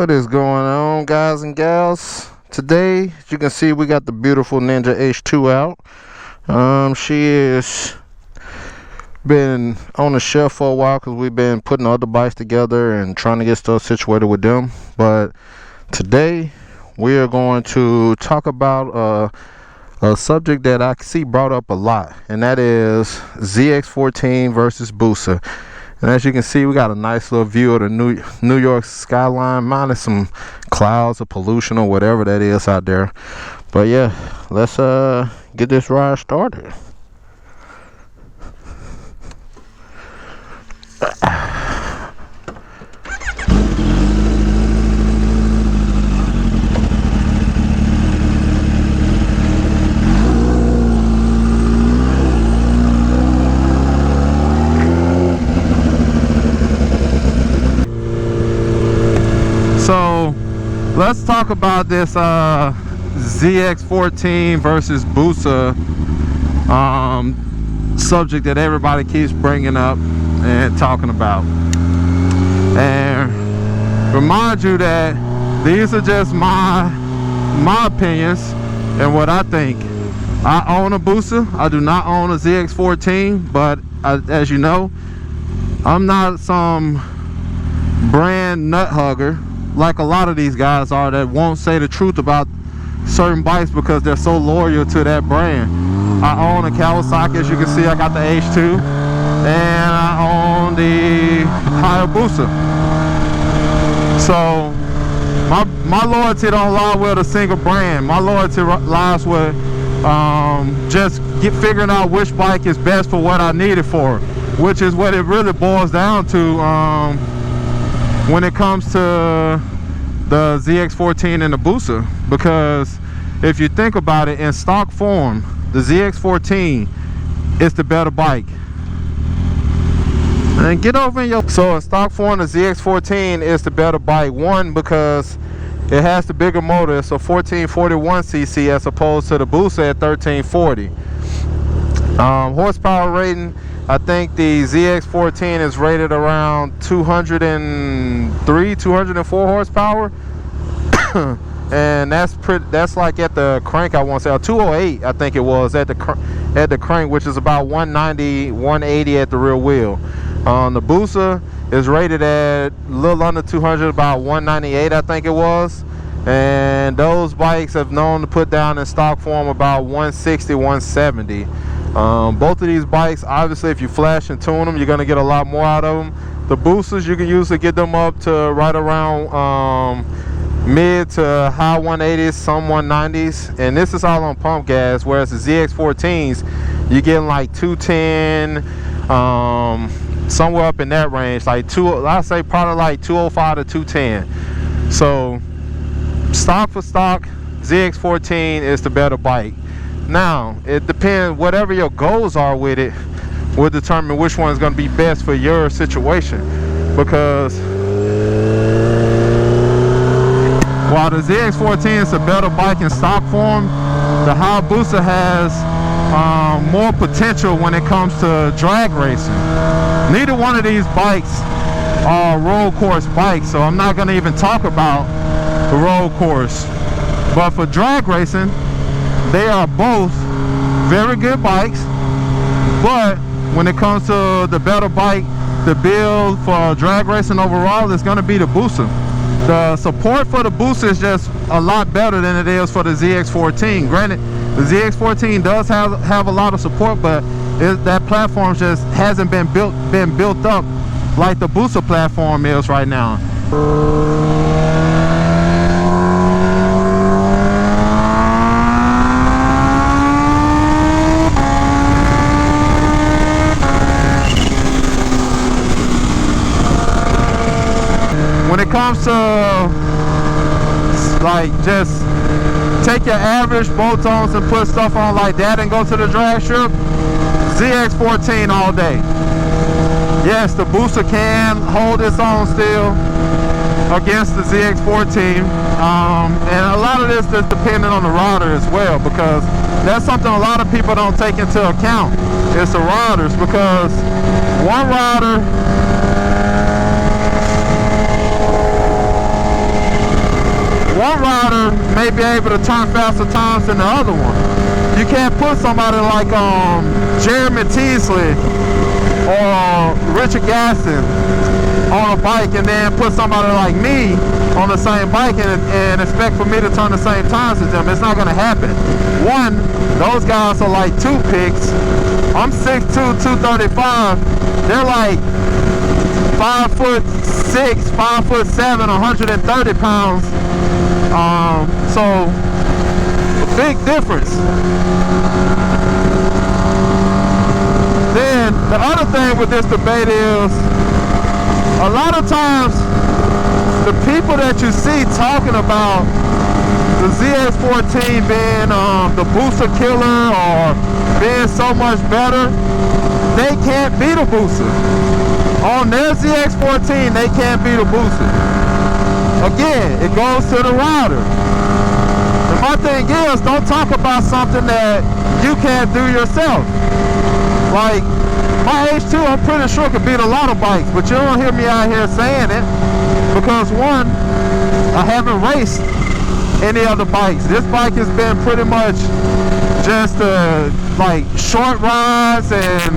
What is going on, guys and gals? Today, as you can see, we got the beautiful Ninja H2 out. She is been on the shelf for a while because we've been putting other bikes together and trying to get stuff situated with them. But today, we are going to talk about a subject that I see brought up a lot, and that is ZX-14 versus Busa. And as you can see, we got a nice little view of the New York skyline, minus some clouds or pollution or whatever that is out there. But yeah, let's get this ride started. So let's talk about this ZX-14 versus Busa subject that everybody keeps bringing up and talking about. And remind you that these are just my opinions and what I think. I own a Busa. I do not own a ZX-14, but as you know, I'm not some brand nut hugger like a lot of these guys are that won't say the truth about certain bikes because they're so loyal to that brand. I own a Kawasaki, as you can see. I got the H2, and I own the Hayabusa. So my loyalty don't lie with a single brand. My loyalty lies with just figuring out which bike is best for what I need it for, which is what it really boils down to when it comes to the ZX-14 and the Busa. Because if you think about it, in stock form, the ZX-14 is the better bike. And get over in your... So in stock form, the ZX-14 is the better bike. One, because it has the bigger motor. It's a 1441cc as opposed to the Busa at 1340. Horsepower rating, I think the ZX-14 is rated around 203, 204 horsepower. And that's like at the crank, I want to say, 208 I think it was at the crank, which is about 190, 180 at the rear wheel. The Busa is rated at a little under 200, about 198 I think it was. And those bikes have known to put down in stock form about 160, 170. Both of these bikes, obviously, if you flash and tune them, you're going to get a lot more out of them. The Busas, you can usually get them up to right around mid to high 180s, some 190s, and this is all on pump gas, whereas the ZX-14s, you're getting like 210, somewhere up in that range, like I'd say probably like 205 to 210. So stock for stock, ZX-14 is the better bike. Now, it depends, whatever your goals are with it will determine which one is going to be best for your situation. Because while the ZX-14 is a better bike in stock form, the Hayabusa has more potential when it comes to drag racing. Neither one of these bikes are road course bikes, so I'm not going to even talk about the road course. But for drag racing, they are both very good bikes, but when it comes to the better bike, the build for drag racing overall is going to be the Busa. The support for the Busa is just a lot better than it is for the ZX-14. Granted, the ZX-14 does have a lot of support, but that platform just hasn't been built up like the Busa platform is right now. When it comes to like just take your average bolt-ons and put stuff on like that and go to the drag strip, ZX-14 all day. Yes, the Busa can hold its own still against the ZX-14, and a lot of this is dependent on the rider as well, because that's something a lot of people don't take into account. It's the riders, because one rider one rider may be able to turn faster times than the other one. You can't put somebody like Jeremy Teasley or Richard Gaston on a bike and then put somebody like me on the same bike and expect for me to turn the same times as them. It's not going to happen. One, those guys are like toothpicks. I'm 6'2", 235. They're like 5'6", 5'7", 130 pounds. So a big difference. Then the other thing with this debate is, a lot of times the people that you see talking about the ZX-14 being the busa killer or being so much better, they can't beat a busa. On their ZX-14, they can't beat a busa. Again, it goes to the rider. And my thing is, don't talk about something that you can't do yourself. Like, my H2, I'm pretty sure could beat a lot of bikes, but you don't hear me out here saying it because, one, I haven't raced any other bikes. This bike has been pretty much just like short rides and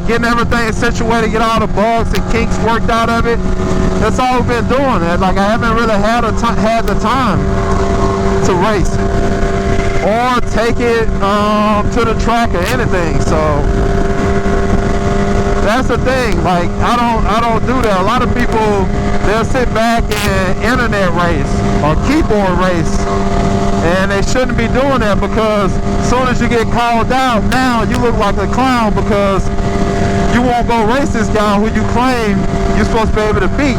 getting everything situated, get all the bugs and kinks worked out of it. That's all we've been doing. Like, I haven't really had the time to race it or take it to the track or anything. So that's the thing. Like, I don't do that. A lot of people, they'll sit back and internet race or keyboard race, and they shouldn't be doing that, because as soon as you get called out, now you look like a clown because you won't go race this guy who you claim you're supposed to be able to beat.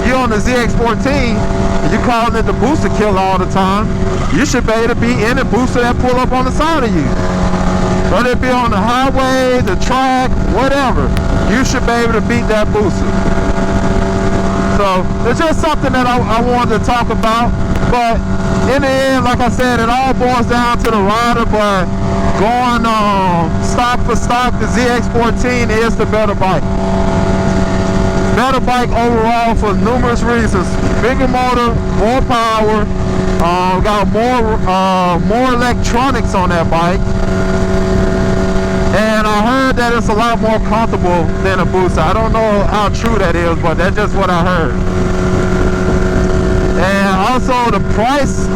You on the ZX-14, you calling it the booster killer all the time. You should be able to beat any booster that pull up on the side of you. Whether it be on the highway, the track, whatever, you should be able to beat that booster. So it's just something that I wanted to talk about. But in the end, like I said, it all boils down to the rider. But going stock for stock, the ZX-14 is the better bike. Better bike overall for numerous reasons. Bigger motor, more power, got more electronics on that bike. And I heard that it's a lot more comfortable than a Busa. I don't know how true that is, but that's just what I heard. And also the price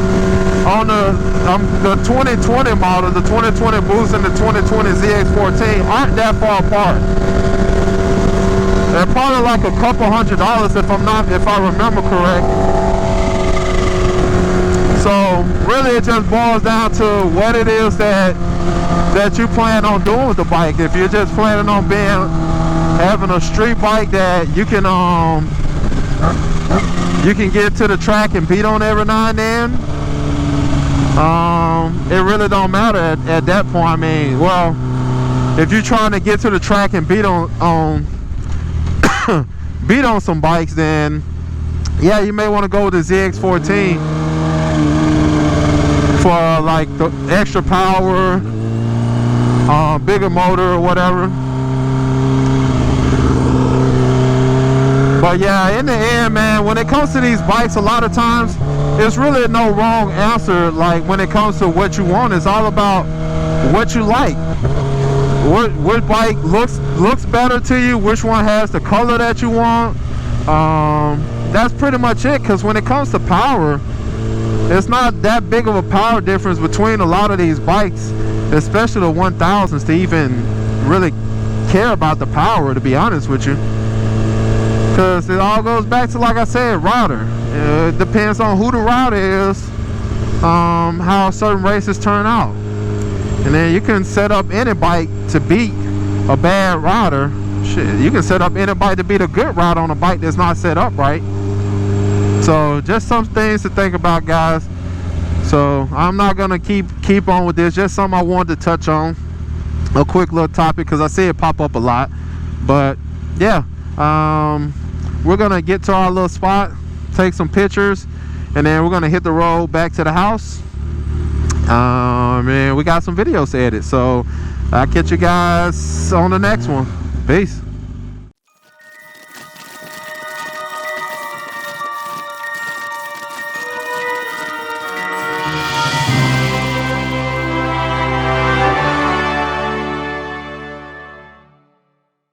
on the 2020 model, the 2020 Busa and the 2020 ZX-14 aren't that far apart. They're probably like a couple $100 if I remember correct. So really it just boils down to what it is that you plan on doing with the bike. If you're just planning on having a street bike that you can get to the track and beat on every now and then, it really don't matter at that point. I mean, well, if you're trying to get to the track and beat on beat on some bikes, then yeah, you may want to go with the ZX-14 for like the extra power, bigger motor or whatever. But yeah, in the end, man, when it comes to these bikes, a lot of times there's really no wrong answer. Like, when it comes to what you want, it's all about what you like. What bike looks better to you, which one has the color that you want. That's pretty much it. Because when it comes to power, it's not that big of a power difference between a lot of these bikes, especially the 1000s, to even really care about the power, to be honest with you. Because it all goes back to, like I said, rider. It depends on who the rider is, how certain races turn out. And then you can set up any bike to beat a bad rider. Shit, you can set up any bike to beat a good rider on a bike that's not set up right. So just some things to think about, guys. So I'm not gonna keep on with this. Just something I wanted to touch on, a quick little topic, because I see it pop up a lot. But yeah, we're gonna get to our little spot, take some pictures, and then we're gonna hit the road back to the house. And we got some videos to edit, so I'll catch you guys on the next one. Peace.